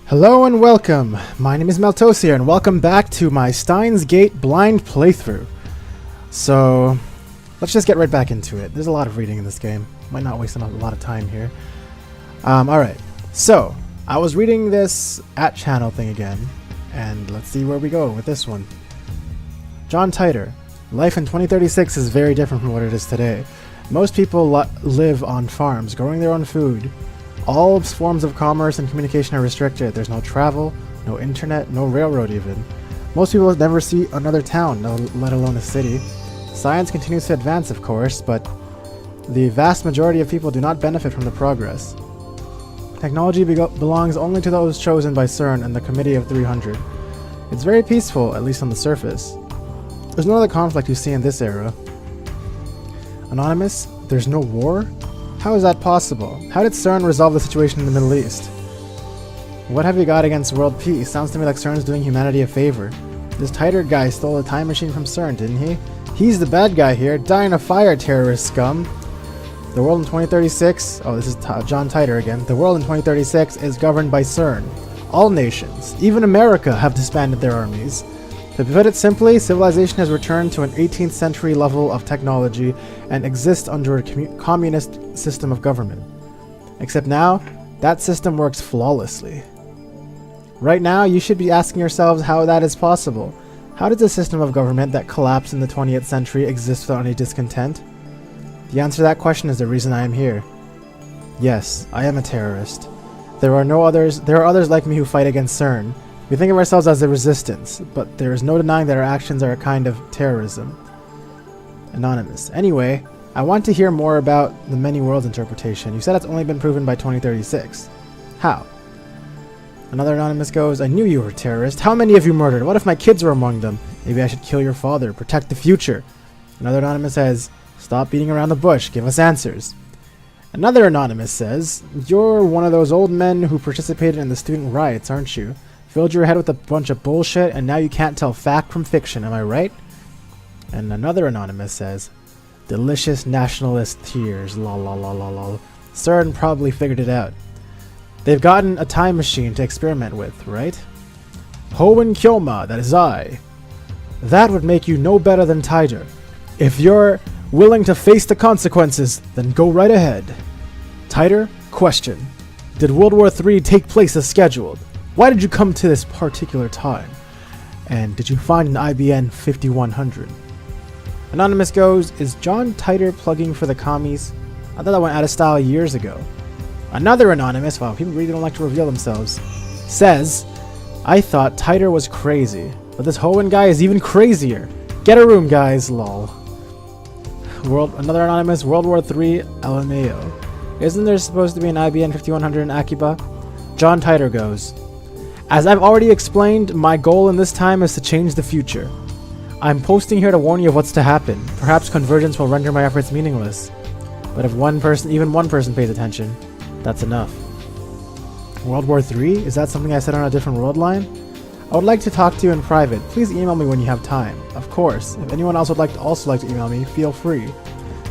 Hello and welcome. My name is Maltosier and welcome back to my Steins Gate blind playthrough. So, let's just get right back into it. There's a lot of reading in this game. Might not waste a lot of time here. Alright, so I was reading this @channel thing again, and let's see where we go with this one. John Titor. Life in 2036 is very different from what it is today. Most people live on farms, growing their own food. All forms of commerce and communication are restricted. There's no travel, no internet, no railroad even. Most people never see another town, let alone a city. Science continues to advance, of course, but the vast majority of people do not benefit from the progress. Technology belongs only to those chosen by CERN and the Committee of 300. It's very peaceful, at least on the surface. There's no other conflict you see in this era. Anonymous, there's no war? How is that possible? How did CERN resolve the situation in the Middle East? What have you got against world peace? Sounds to me like CERN's doing humanity a favor. This Titor guy stole a time machine from CERN, didn't he? He's the bad guy here. Die in a fire, terrorist scum. The world in 2036... Oh, this is John Titor again. The world in 2036 is governed by CERN. All nations, even America, have disbanded their armies. To put it simply, civilization has returned to an 18th century level of technology and exists under a communist system of government. Except now, that system works flawlessly. Right now, you should be asking yourselves how that is possible. How does a system of government that collapsed in the 20th century exist without any discontent? The answer to that question is the reason I am here. Yes, I am a terrorist. There are others like me who fight against CERN. We think of ourselves as the resistance, but there is no denying that our actions are a kind of terrorism. Anonymous. Anyway, I want to hear more about the many worlds interpretation. You said it's only been proven by 2036. How? Another Anonymous goes, I knew you were a terrorist. How many have you murdered? What if my kids were among them? Maybe I should kill your father, protect the future. Another Anonymous says, stop beating around the bush, give us answers. Another Anonymous says, you're one of those old men who participated in the student riots, aren't you? Filled your head with a bunch of bullshit, and now you can't tell fact from fiction, am I right? And another Anonymous says, delicious nationalist tears, lol lol lol lol lol. CERN probably figured it out. They've gotten a time machine to experiment with, right? Hoen Kyoma, that is I. That would make you no better than Titor. If you're willing to face the consequences, then go right ahead. Titor, question. Did World War III take place as scheduled? Why did you come to this particular time? And did you find an IBN 5100? Anonymous goes, is John Titor plugging for the commies? I thought that went out of style years ago. Another Anonymous, wow, people really don't like to reveal themselves, says, I thought Titor was crazy, but this Hoen guy is even crazier. Get a room, guys, lol. Another Anonymous, World War III, LMAO. Isn't there supposed to be an IBN 5100 in Akiba? John Titor goes, as I've already explained, my goal in this time is to change the future. I'm posting here to warn you of what's to happen. Perhaps convergence will render my efforts meaningless. But if even one person pays attention, that's enough. World War III? Is that something I said on a different world line? I would like to talk to you in private. Please email me when you have time. Of course, if anyone else would like to email me, feel free.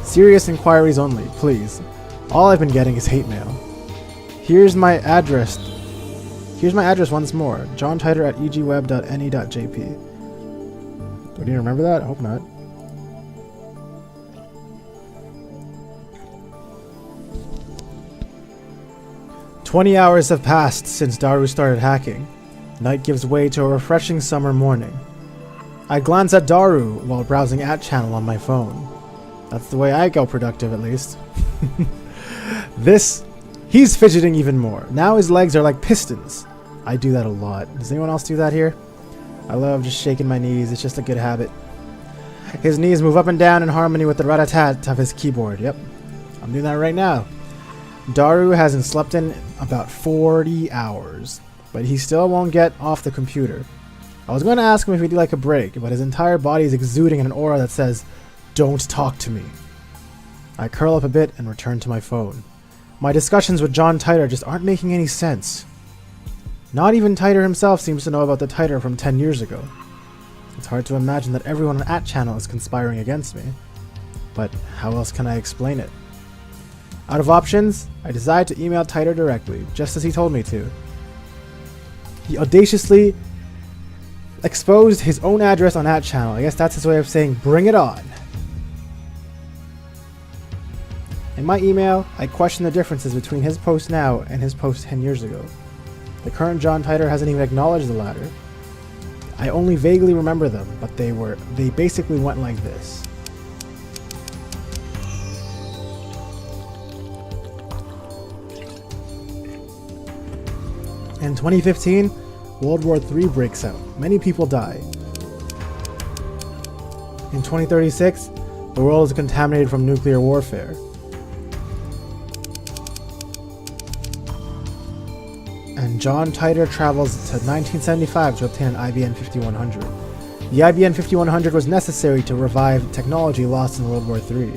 Serious inquiries only, please. All I've been getting is hate mail. Here's my address once more. John Titor at egweb.ne.jp. Do you remember that? I hope not. "20 hours have passed since Daru started hacking. Night gives way to a refreshing summer morning. I glance at Daru while browsing @channel on my phone. That's the way I go productive, at least. He's fidgeting even more. Now his legs are like pistons. I do that a lot. Does anyone else do that here? I love just shaking my knees. It's just a good habit. His knees move up and down in harmony with the rat-a-tat of his keyboard. Yep, I'm doing that right now. Daru hasn't slept in about 40 hours, but he still won't get off the computer. I was going to ask him if he'd like a break, but his entire body is exuding an aura that says, don't talk to me. I curl up a bit and return to my phone. My discussions with John Titor just aren't making any sense. Not even Titor himself seems to know about the Titor from 10 years ago. It's hard to imagine that everyone on @channel is conspiring against me. But how else can I explain it? Out of options, I decided to email Titor directly, just as he told me to. He audaciously exposed his own address on that channel. I guess that's his way of saying, bring it on. In my email, I question the differences between his post now and his post 10 years ago. The current John Titor hasn't even acknowledged the latter. I only vaguely remember them, but they basically went like this. In 2015, World War III breaks out. Many people die. In 2036, the world is contaminated from nuclear warfare. And John Titor travels to 1975 to obtain an IBM 5100. The IBM 5100 was necessary to revive technology lost in World War III.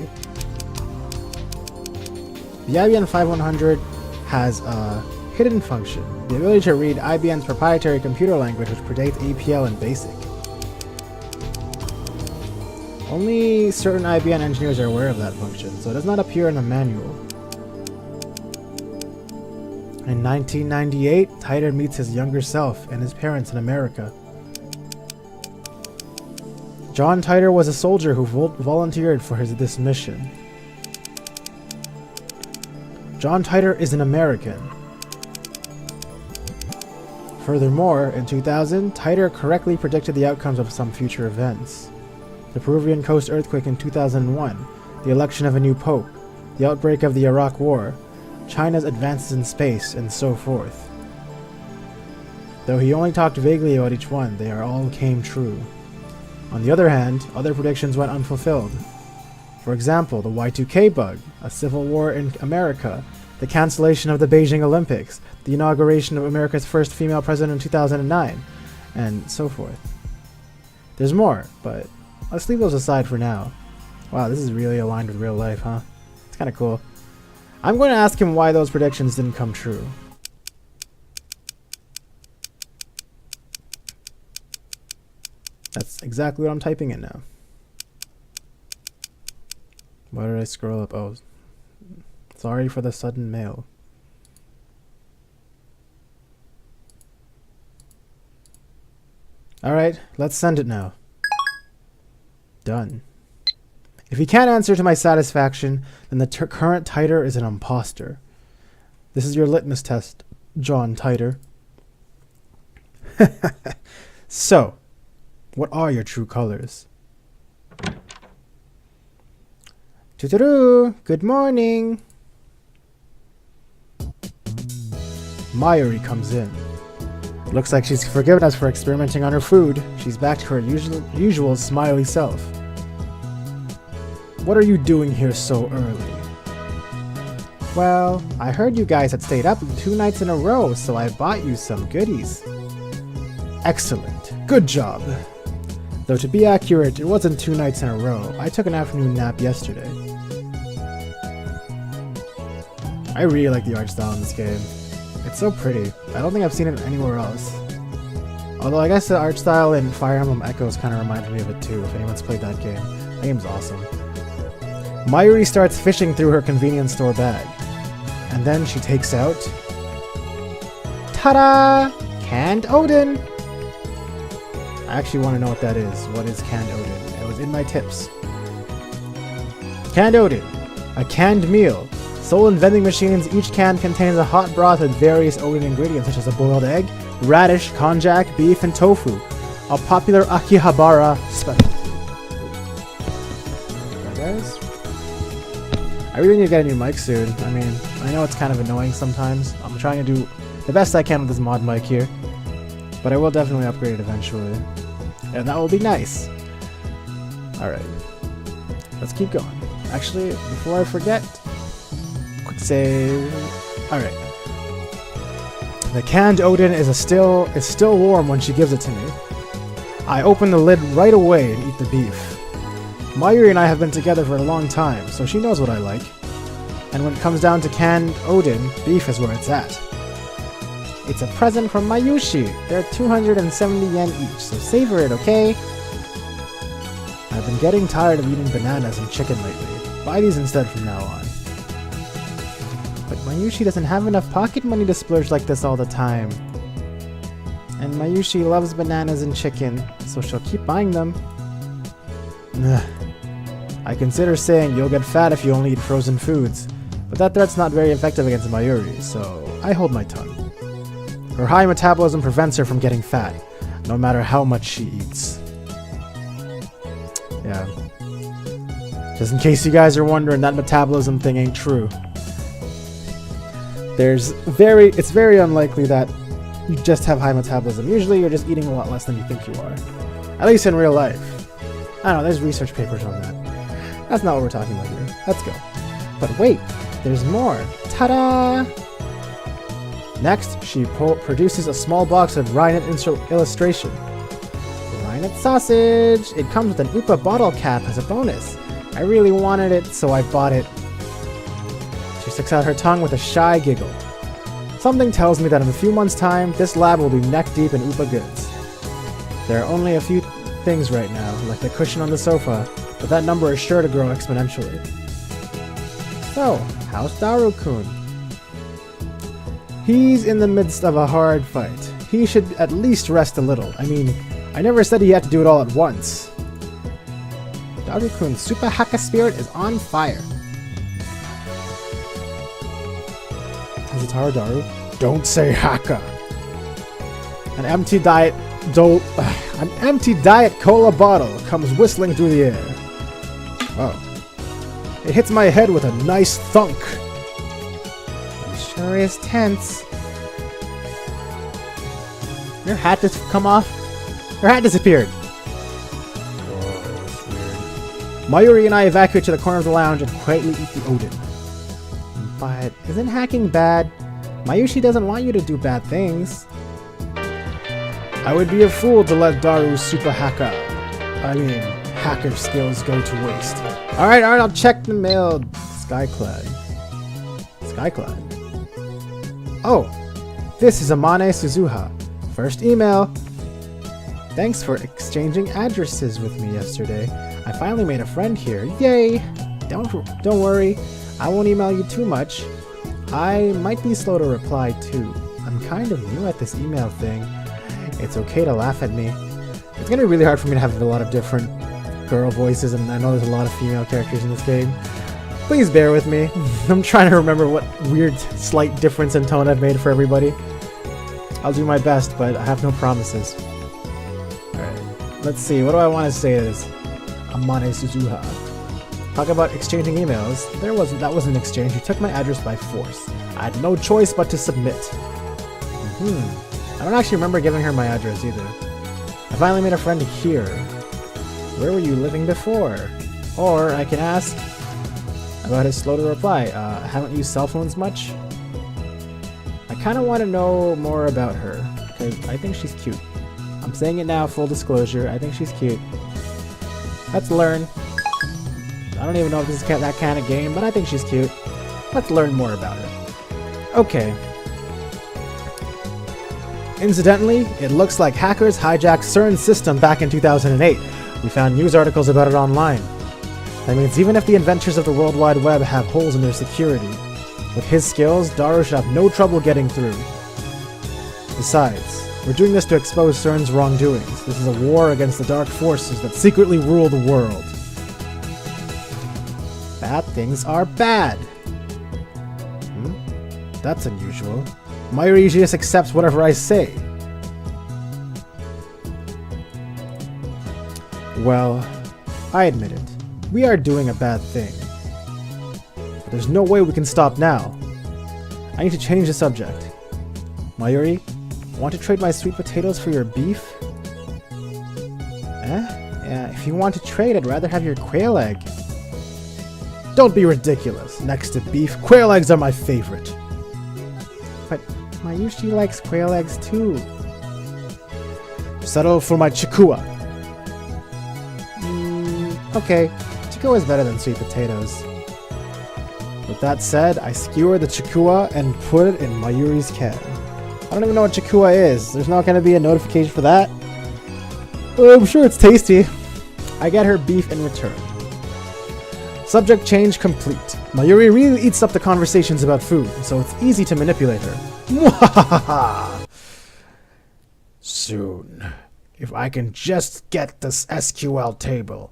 The IBM 5100 has a hidden function, the ability to read IBM's proprietary computer language which predates APL and BASIC. Only certain IBM engineers are aware of that function, so it does not appear in the manual. In 1998, Titor meets his younger self and his parents in America. John Titor was a soldier who volunteered for this mission. John Titor is an American. Furthermore, in 2000, Titor correctly predicted the outcomes of some future events. The Peruvian coast earthquake in 2001, the election of a new pope, the outbreak of the Iraq War, China's advances in space, and so forth. Though he only talked vaguely about each one, they all came true. On the other hand, other predictions went unfulfilled. For example, the Y2K bug, a civil war in America, the cancellation of the Beijing Olympics, the inauguration of America's first female president in 2009, and so forth. There's more, but let's leave those aside for now. Wow, this is really aligned with real life, huh? It's kinda cool. I'm going to ask him why those predictions didn't come true. That's exactly what I'm typing in now. Why did I scroll up? Oh, sorry for the sudden mail. Alright, let's send it now. Done. If he can't answer to my satisfaction, then the current Titor is an imposter. This is your litmus test, John Titor. So, what are your true colors? Tuturoo! Good morning! Mayuri comes in. Looks like she's forgiven us for experimenting on her food. She's back to her usual smiley self. What are you doing here so early? Well, I heard you guys had stayed up 2 nights in a row, so I bought you some goodies. Excellent. Good job. Though to be accurate, it wasn't 2 nights in a row. I took an afternoon nap yesterday. I really like the art style in this game. It's so pretty. I don't think I've seen it anywhere else. Although I guess the art style in Fire Emblem Echoes kind of reminds me of it too, if anyone's played that game. That game's awesome. Mayuri starts fishing through her convenience store bag. And then she takes out... ta-da! Canned Odin! I actually want to know what that is. What is canned Odin? It was in my tips. Canned Odin. A canned meal. Sold in vending machines, each can contains a hot broth with various Odin ingredients such as a boiled egg, radish, konjac, beef, and tofu. A popular Akihabara special. Guys? I really need to get a new mic soon. I mean, I know it's kind of annoying sometimes. I'm trying to do the best I can with this mod mic here. But I will definitely upgrade it eventually. And that will be nice. Alright. Let's keep going. Actually, before I forget, quick save. Alright. The canned Odin is still warm when she gives it to me. I open the lid right away and eat the beef. Mayuri and I have been together for a long time, so she knows what I like. And when it comes down to canned Odin, beef is where it's at. It's a present from Mayushi. They're 270 yen each, so savor it, okay? I've been getting tired of eating bananas and chicken lately. Buy these instead from now on. But Mayushi doesn't have enough pocket money to splurge like this all the time. And Mayushi loves bananas and chicken, so she'll keep buying them. Ugh. I consider saying you'll get fat if you only eat frozen foods, but that threat's not very effective against Mayuri, so I hold my tongue. Her high metabolism prevents her from getting fat, no matter how much she eats. Yeah. Just in case you guys are wondering, that metabolism thing ain't true. It's very unlikely that you just have high metabolism. Usually you're just eating a lot less than you think you are. At least in real life. I don't know, there's research papers on that. That's not what we're talking about here. Let's go. But wait, there's more. Ta-da! Next, she produces a small box of Rhinet illustration. Rhinet sausage! It comes with an Upa bottle cap as a bonus. I really wanted it, so I bought it. She sticks out her tongue with a shy giggle. Something tells me that in a few months' time, this lab will be neck-deep in Upa goods. There are only a few things right now, like the cushion on the sofa, but that number is sure to grow exponentially. So, how's Daru-kun? He's in the midst of a hard fight. He should at least rest a little. I mean, I never said he had to do it all at once. Daru-kun's Super Haka spirit is on fire. Hazataru Daru, don't say Haka. An empty diet cola bottle comes whistling through the air. Oh. It hits my head with a nice thunk. It sure is tense. Your hat just come off? Your hat disappeared. Oh, that's weird. Mayuri and I evacuate to the corner of the lounge and quietly eat the Odin. But isn't hacking bad? Mayushi doesn't want you to do bad things. I would be a fool to let Daru's hacker skills go to waste. Alright, I'll check the mail. Skyclad. Oh, this is Amane Suzuha. First email. Thanks for exchanging addresses with me yesterday. I finally made a friend here. Yay! Don't worry, I won't email you too much. I might be slow to reply too. I'm kind of new at this email thing. It's okay to laugh at me. It's gonna be really hard for me to have a lot of different girl voices, and I know there's a lot of female characters in this game. Please bear with me. I'm trying to remember what weird slight difference in tone I've made for everybody. I'll do my best, but I have no promises. Alright, let's see. What do I want to say to this? Amane Suzuha. Talk about exchanging emails. That wasn't an exchange. You took my address by force. I had no choice but to submit. I don't actually remember giving her my address either. I finally made a friend here. Where were you living before? Or I can ask about his slow to reply. Haven't used cell phones much? I kind of want to know more about her, because I think she's cute. I'm saying it now, full disclosure, I think she's cute. Let's learn. I don't even know if this is that kind of game, but I think she's cute. Let's learn more about her. Okay. Incidentally, it looks like hackers hijacked CERN's system back in 2008. We found news articles about it online. That means even if the inventors of the World Wide Web have holes in their security, with his skills, Daru should have no trouble getting through. Besides, we're doing this to expose CERN's wrongdoings. This is a war against the dark forces that secretly rule the world. Bad things are bad. That's unusual. Mayuri usually just accepts whatever I say. Well, I admit it. We are doing a bad thing. But there's no way we can stop now. I need to change the subject. Mayuri, want to trade my sweet potatoes for your beef? Yeah, if you want to trade, I'd rather have your quail egg. Don't be ridiculous. Next to beef, quail eggs are my favorite. But Mayushi likes quail eggs too. Settle for my chikua. Okay, chikua is better than sweet potatoes. With that said, I skewer the chikua and put it in Mayuri's can. I don't even know what chikua is. There's not going to be a notification for that. I'm sure it's tasty. I get her beef in return. Subject change complete. Mayuri really eats up the conversations about food, so it's easy to manipulate her. soon. If I can just get this SQL table,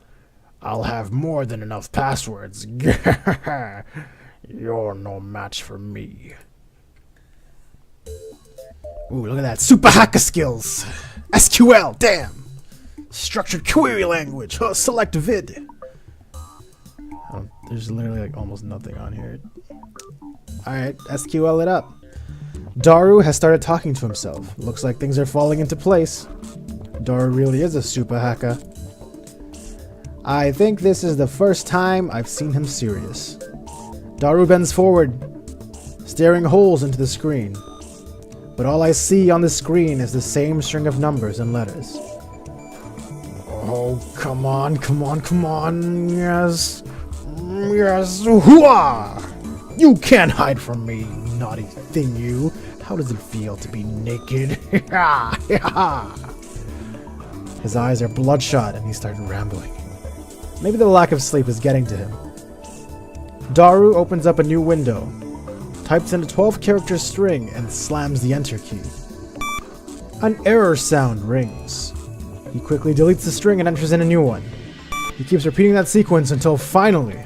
I'll have more than enough passwords. You're no match for me. Ooh, look at that. Super hacker skills. SQL, damn. Structured query language. Oh, select vid. There's literally like almost nothing on here. Alright, SQL it up. Daru has started talking to himself. Looks like things are falling into place. Daru really is a super hacker. I think this is the first time I've seen him serious. Daru bends forward, staring holes into the screen. But all I see on the screen is the same string of numbers and letters. Oh, come on, come on, come on. Yes. Yes. Hooah! You can't hide from me, you naughty thing, you. How does it feel to be naked? His eyes are bloodshot and he started rambling. Maybe the lack of sleep is getting to him. Daru opens up a new window, types in a 12-character string, and slams the enter key. An error sound rings. He quickly deletes the string and enters in a new one. He keeps repeating that sequence until finally...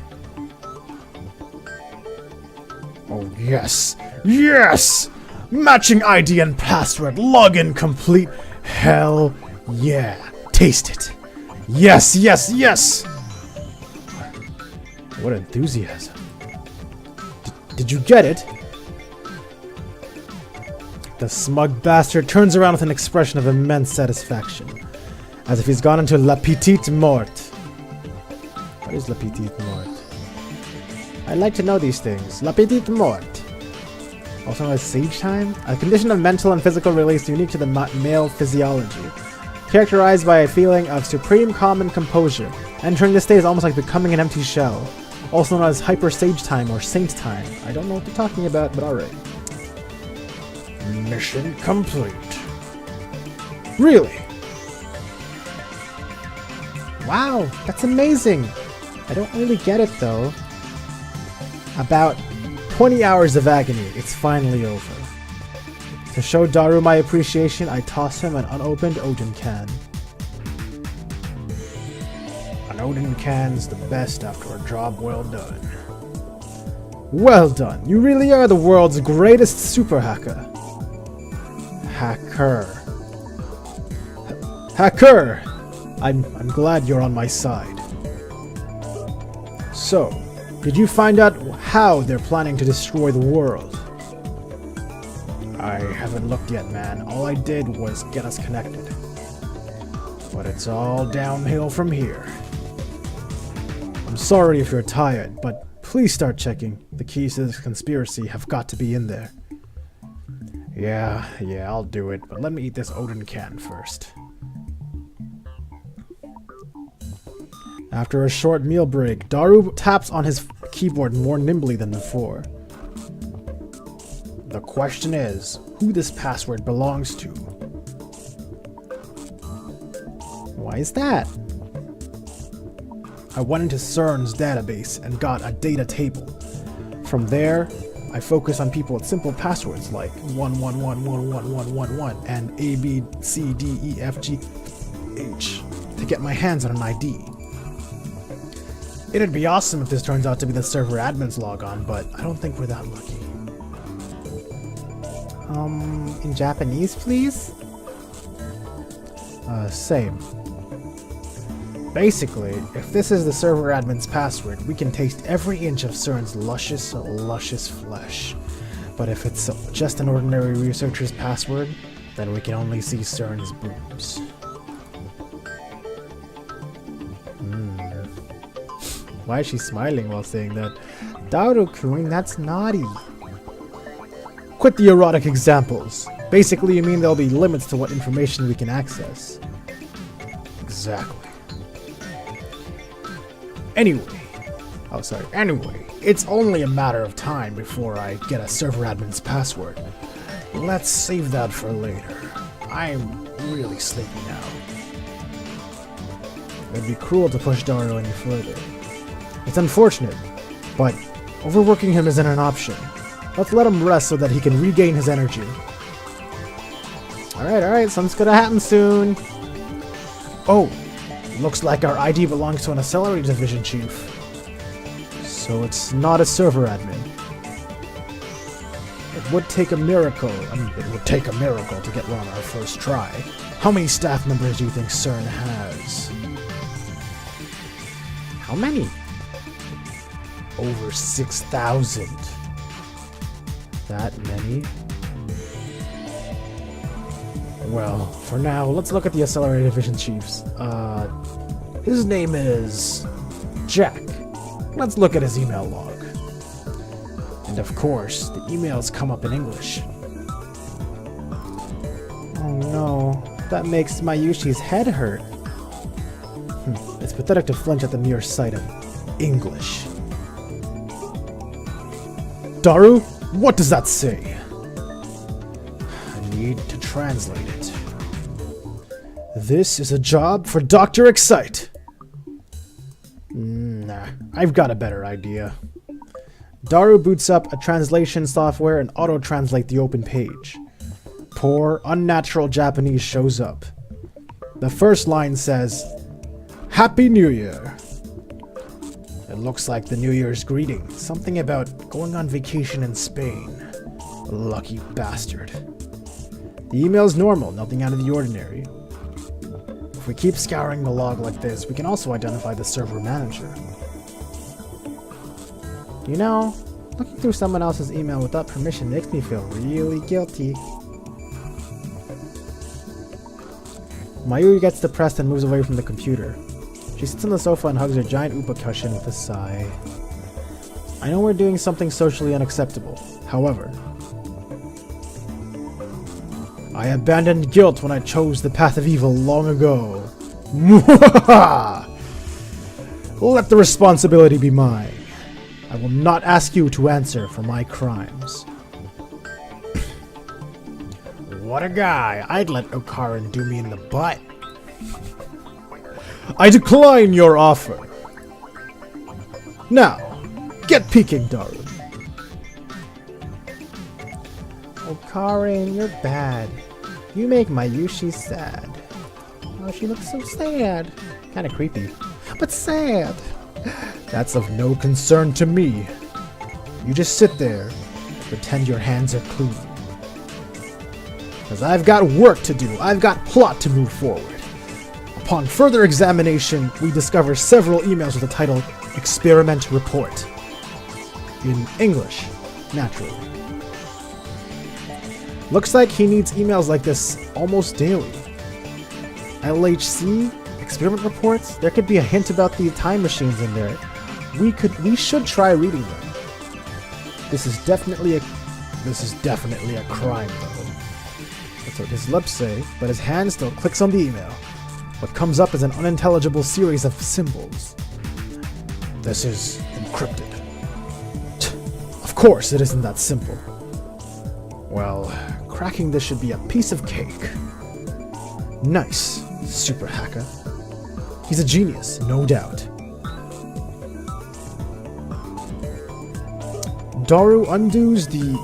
Oh yes! Yes! Matching ID and password, login complete. Hell yeah! Taste it! Yes, yes, yes! What enthusiasm. Did you get it? The smug bastard turns around with an expression of immense satisfaction, as if he's gone into La Petite Mort. What is La Petite Mort? I'd like to know these things. La Petite Mort. Also known as Sage Time? A condition of mental and physical release unique to the male physiology, characterized by a feeling of supreme calm and composure. Entering this state is almost like becoming an empty shell. Also known as Hyper Sage Time or Saint Time. I don't know what they're talking about, but alright. Mission complete. Really? Wow, that's amazing. I don't really get it though. About 20 hours of agony, it's finally over. To show Daru my appreciation, I toss him an unopened Odin can. An Odin can's the best after a job well done. Well done. You really are the world's greatest super hacker. Hacker! I'm glad you're on my side. So, did you find out how they're planning to destroy the world? I haven't looked yet, man. All I did was get us connected. But it's all downhill from here. I'm sorry if you're tired, but please start checking. The keys to this conspiracy have got to be in there. Yeah, I'll do it, but let me eat this Odin can first. After a short meal break, Daru taps on his keyboard more nimbly than before. The question is, who this password belongs to? Why is that? I went into CERN's database and got a data table. From there, I focus on people with simple passwords like 1111111 and ABCDEFGH to get my hands on an ID. It'd be awesome if this turns out to be the server admin's logon, but I don't think we're that lucky. In Japanese, please? Same. Basically, if this is the server admin's password, we can taste every inch of CERN's luscious, luscious flesh. But if it's just an ordinary researcher's password, then we can only see CERN's boobs. Why is she smiling while saying that? Daru-kun, that's naughty. Quit the erotic examples. Basically, you mean there'll be limits to what information we can access. Exactly. Anyway, it's only a matter of time before I get a server admin's password. Let's save that for later. I'm really sleepy now. It'd be cruel to push Daru any further. It's unfortunate, but overworking him isn't an option. Let's let him rest so that he can regain his energy. Alright, something's gonna happen soon. Oh, looks like our ID belongs to an Accelerator Division Chief. So it's not a server admin. It would take a miracle. It would take a miracle to get one on our first try. How many staff members do you think CERN has? How many? Over 6,000. That many? Well, for now, let's look at the Accelerator Division Chiefs. His name is Jack. Let's look at his email log. And of course, the emails come up in English. Oh no, that makes Mayushi's head hurt. It's pathetic to flinch at the mere sight of English. Daru, what does that say? I need to translate it. This is a job for Dr. Excite. Nah, I've got a better idea. Daru boots up a translation software and auto-translate the open page. Poor, unnatural Japanese shows up. The first line says, Happy New Year. It looks like the New Year's greeting. Something about going on vacation in Spain. Lucky bastard. The email's normal, nothing out of the ordinary. If we keep scouring the log like this, we can also identify the server manager. You know, looking through someone else's email without permission makes me feel really guilty. Mayuri gets depressed and moves away from the computer. She sits on the sofa and hugs her giant upa cushion with a sigh. I know we're doing something socially unacceptable. However, I abandoned guilt when I chose the path of evil long ago. Let the responsibility be mine. I will not ask you to answer for my crimes. What a guy. I'd let Okaran do me in the butt. I decline your offer. Now, get peeking, Daru. oh Karin, you're bad. You make Mayushi sad. Oh, she looks so sad. Kinda creepy, but sad. That's of no concern to me. You just sit there and pretend your hands are clean. Because I've got work to do. I've got plot to move forward. Upon further examination, we discover several emails with the title Experiment Report. In English, naturally. Looks like he needs emails like this almost daily. LHC? Experiment reports? There could be a hint about the time machines in there. We should try reading them. This is definitely a crime, though. That's what his lips say, but his hand still clicks on the email. What comes up is an unintelligible series of symbols. This is encrypted. Of course, it isn't that simple. Well, cracking this should be a piece of cake. Nice, super hacker. He's a genius, no doubt. Daru undoes the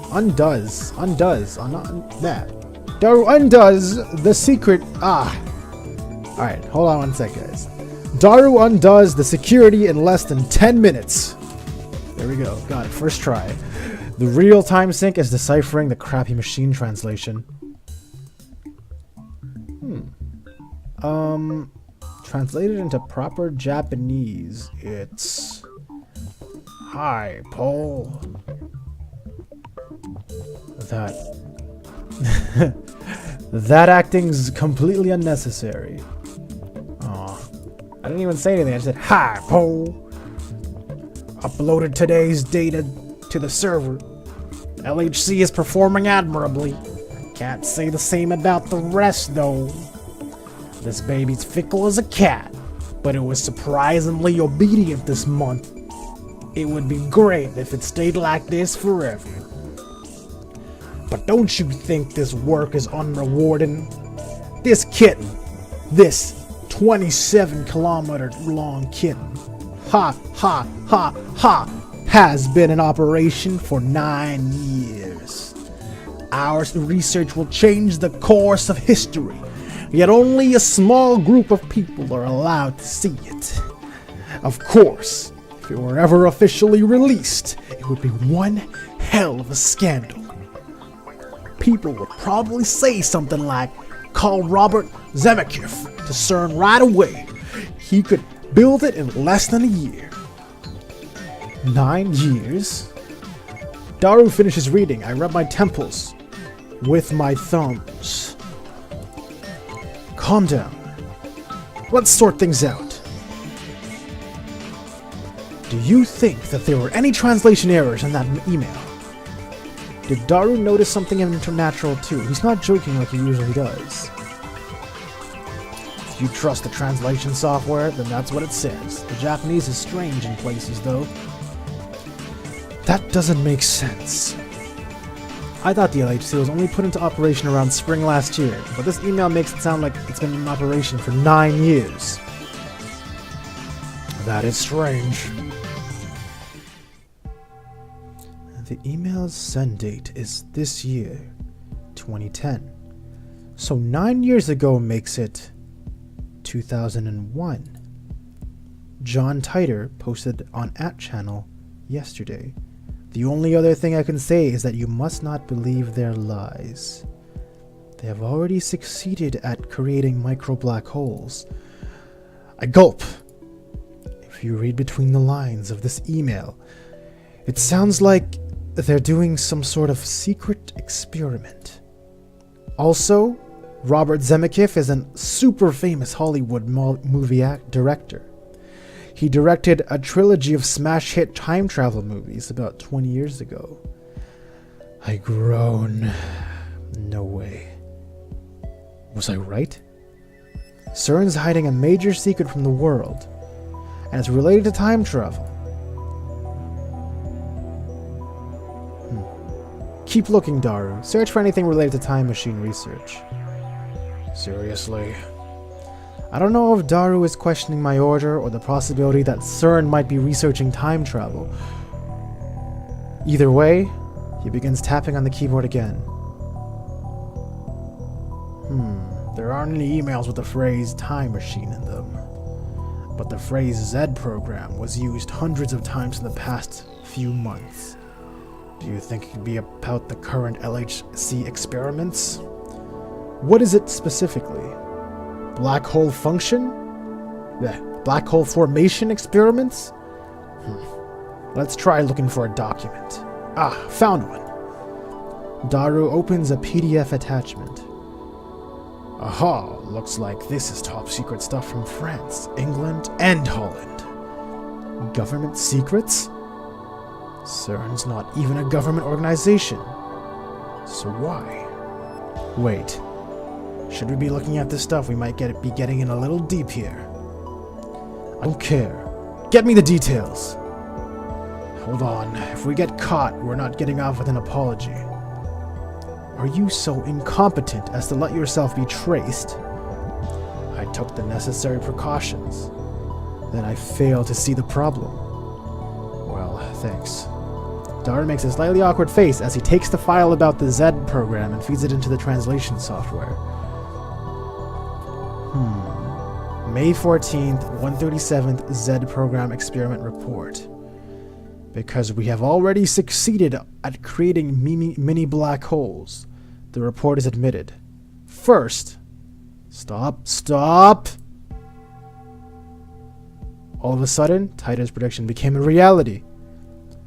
secret. Alright, hold on one sec, guys. Daru undoes the security in less than 10 minutes. There we go, got it, first try. The real time sync is deciphering the crappy machine translation. Translated into proper Japanese, it's... Hi, Paul. That acting's completely unnecessary. Aw. I didn't even say anything, I just said, Hi, Paul. Uploaded today's data to the server. LHC is performing admirably. Can't say the same about the rest, though. This baby's fickle as a cat, but it was surprisingly obedient this month. It would be great if it stayed like this forever. But don't you think this work is unrewarding? This kitten, this 27-kilometer long kitten, has been in operation for 9 years. Our research will change the course of history, yet only a small group of people are allowed to see it. Of course, if it were ever officially released, it would be one hell of a scandal. People would probably say something like, call Robert Zemeckis to CERN right away. He could build it in less than a year. 9 years? Daru finishes reading. I rub my temples with my thumbs. Calm down. Let's sort things out. Do you think that there were any translation errors in that email? Did Daru notice something international too? He's not joking like he usually does. If you trust the translation software, then that's what it says. The Japanese is strange in places, though. That doesn't make sense. I thought the LHC was only put into operation around spring last year, but this email makes it sound like it's been in operation for 9 years. That is strange. The email's send date is this year, 2010. So 9 years ago makes it 2001. John Titer posted on @channel yesterday. The only other thing I can say is that you must not believe their lies. They have already succeeded at creating micro black holes. I gulp. If you read between the lines of this email, it sounds like they're doing some sort of secret experiment. Also, Robert Zemeckis is a super famous Hollywood movie director. He directed a trilogy of smash hit time travel movies about 20 years ago. I groan. No way. Was I right? CERN's hiding a major secret from the world, and it's related to time travel. Keep looking, Daru. Search for anything related to time machine research. Seriously? I don't know if Daru is questioning my order or the possibility that CERN might be researching time travel. Either way, he begins tapping on the keyboard again. There aren't any emails with the phrase time machine in them. But the phrase Z program was used hundreds of times in the past few months. Do you think it could be about the current LHC experiments? What is it specifically? Black hole function? Black hole formation experiments? Let's try looking for a document. Ah, found one. Daru opens a PDF attachment. Aha, looks like this is top secret stuff from France, England, and Holland. Government secrets? CERN's not even a government organization. So why? Wait. Should we be looking at this stuff? We might be getting in a little deep here. I don't care. Get me the details. Hold on. If we get caught, we're not getting off with an apology. Are you so incompetent as to let yourself be traced? I took the necessary precautions. Then I failed to see the problem. Well, thanks. Daru makes a slightly awkward face as he takes the file about the Z program and feeds it into the translation software. May 14th, 137th Z program experiment report. Because we have already succeeded at creating mini black holes, the report is admitted. First, stop! All of a sudden, Titer's prediction became a reality.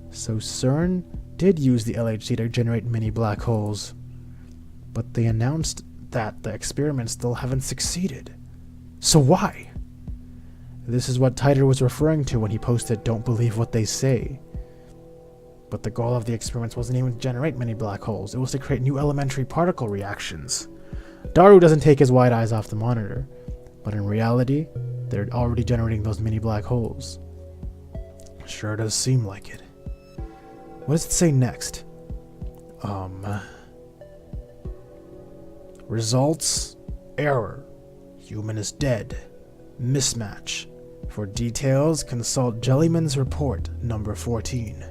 So CERN did use the LHC to generate mini black holes. But they announced that the experiments still haven't succeeded. So why? This is what Titer was referring to when he posted "Don't believe what they say." But the goal of the experiments wasn't even to generate many black holes, it was to create new elementary particle reactions. Daru doesn't take his wide eyes off the monitor, but in reality, they're already generating those mini black holes. Sure does seem like it. What does it say next? Results, error. Human is dead. Mismatch. For details, consult Jellyman's report, number 14.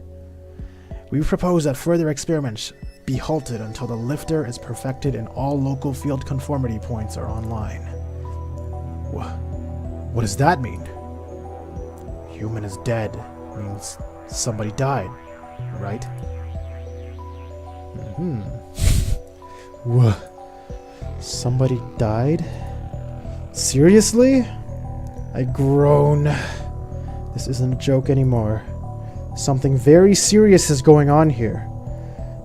We propose that further experiments be halted until the lifter is perfected and all local field conformity points are online. What does that mean? Human is dead means somebody died, right? Somebody died? Seriously? I groan. This isn't a joke anymore. Something very serious is going on here.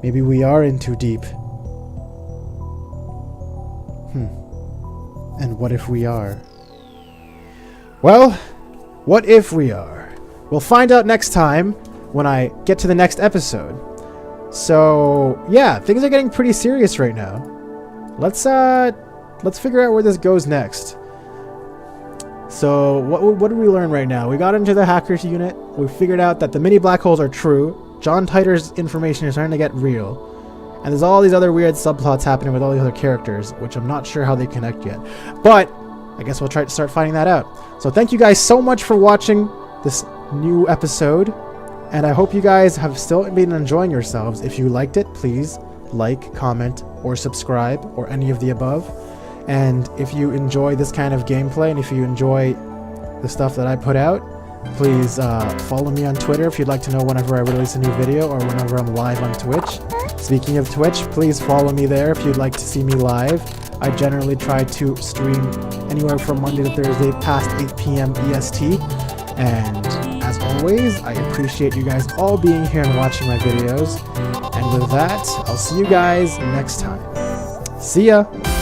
Maybe we are in too deep. And what if we are? Well, what if we are? We'll find out next time when I get to the next episode. So, yeah, things are getting pretty serious right now. Let's figure out where this goes next. So, what did we learn right now? We got into the hackers unit. We figured out that the mini black holes are true. John Titor's information is starting to get real. And there's all these other weird subplots happening with all these other characters, which I'm not sure how they connect yet. But I guess we'll try to start finding that out. So thank you guys so much for watching this new episode. And I hope you guys have still been enjoying yourselves. If you liked it, please like, comment, or subscribe, or any of the above. And if you enjoy this kind of gameplay, and if you enjoy the stuff that I put out, please follow me on Twitter if you'd like to know whenever I release a new video or whenever I'm live on Twitch. Speaking of Twitch, please follow me there if you'd like to see me live. I generally try to stream anywhere from Monday to Thursday past 8 p.m. EST. And as always, I appreciate you guys all being here and watching my videos. And with that, I'll see you guys next time. See ya!